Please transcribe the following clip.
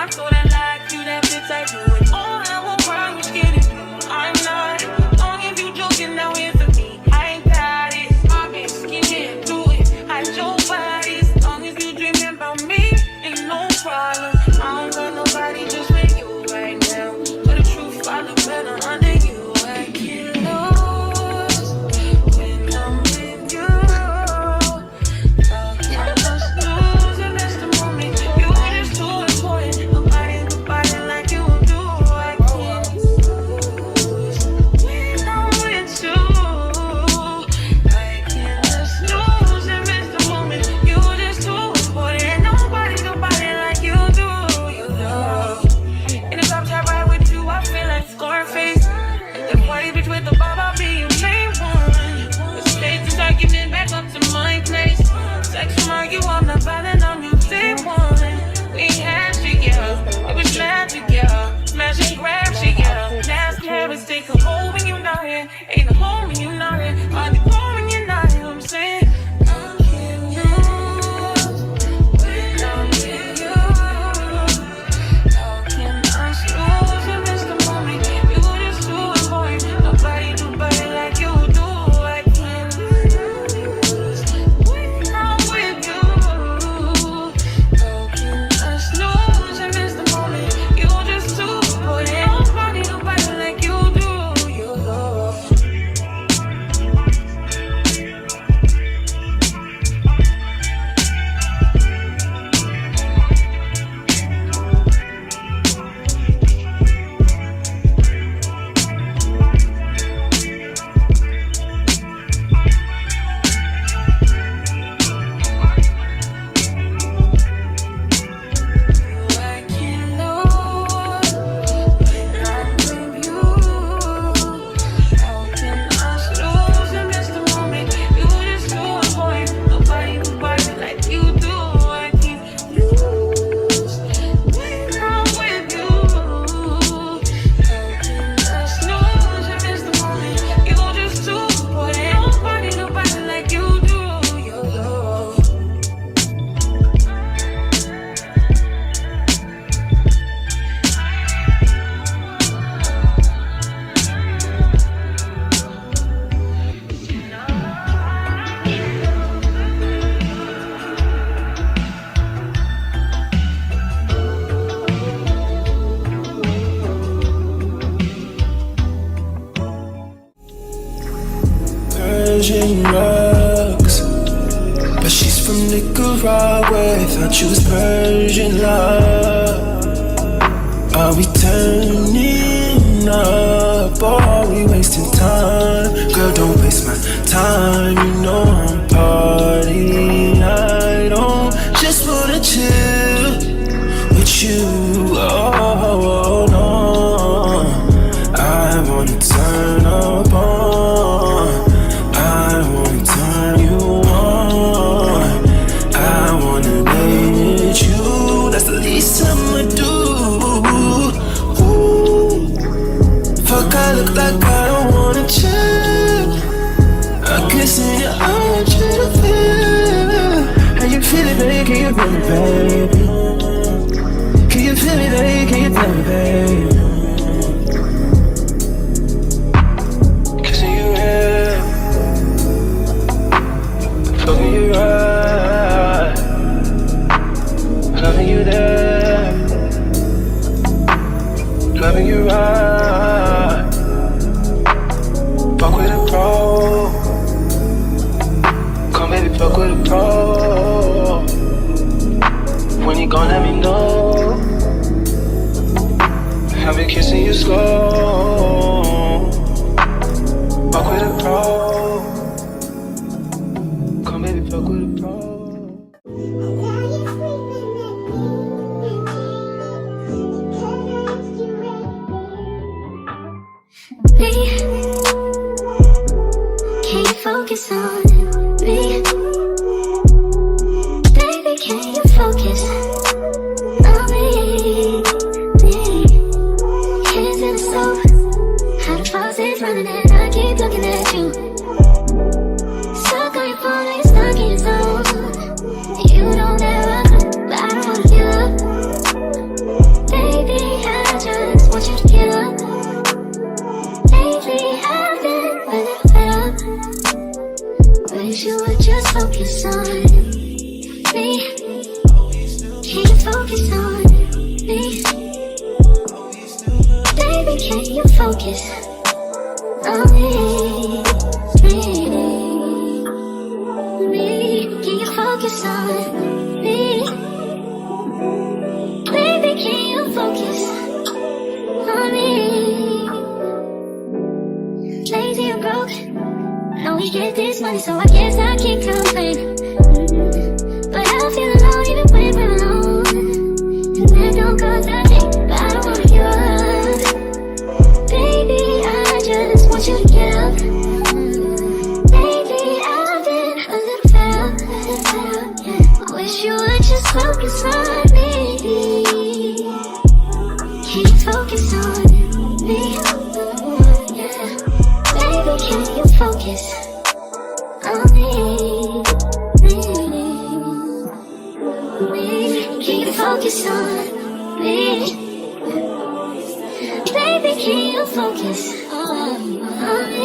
I'm so that like you, that bitch I do it. All I want cry, you get it. I'm not. Long if you joking, now here for me. I ain't got it. My bitch can get through it. I your bodies. Long as you dreaming about me, ain't no problem. I don't got nobody just with you right now. But the truth, I look better under you. I can't lose when I'm with you. I must lose and that's the moment. You are just too important. Nobody like you do. I can't lose when I'm with you. I can't just lose and miss the moment. You are just too important. Nobody like you do. You know. In the top top ride with you, I feel like Scarface. The party bitch with the bob, I'll be your main one. The stage is argument back up to my place. Sex from argue, I'm not violent, I'm your day one. We had shit, yeah. It was magic, yeah. Smash and grab shit, yeah. Nasty habits take a hold when you're not here. Ain't a home when you're not here. I'll be home when you're not here, I'm saying. I can't lose when I'm with you. How can I lose and miss the moment? You just too important. Nobody like you do. I can't lose when I'm with you. How can I lose and miss the moment? You just too important. Nobody like you do. You love. I can't lose when I'm with you. How can I lose and miss the moment? You just too important. Nobody like you do. I can't lose when I'm with you. How can I lose and miss the moment? You just too important. Nobody like you do. You love. Persian rugs, but she's from Nicaragua. Thought you was Persian love. Are we turning up or are we wasting time? Girl, don't waste my time. You know I'm partying. I don't just wanna chill with you. Oh no, I wanna turn up on. I wanna turn you on. I wanna lay with you. That's the least I'ma do. Ooh. Fuck, I look like I don't wanna chill. I kiss in your eyes, I want you to feel. How you feel it, baby? Can you feel it, baby? Can you feel it, baby? Can you feel it, baby? Kissing you here, fucking you right, loving you there, loving you right. Fuck with a pro, come baby, fuck with a pro. When you gon' let me know, I've been kissing you slow. Fuck with a pro, come baby, fuck with a pro. Can you focus on me? Baby, can you focus on me? Hands in the stove, how the faucet's running and I keep looking at you. Stuck on your phone, you're stuck in your zone. You don't ever, but I don't wanna give up. wish you would just focus on me. Can you focus on me? Baby, can you focus on me? Can you focus on me? Baby, can you focus on me? Lazy or broke, know we get this money, so I guess I can't complain. But I feel alone even when we're alone, and that don't cause nothing, but I don't wanna give up. Baby, I just want you to get up. Lately I've been a little fell, yeah. Wish you would just focus on me. Can you focus on me? Yeah. Baby, can you focus on me? Can you focus on me? Baby, can you focus on me?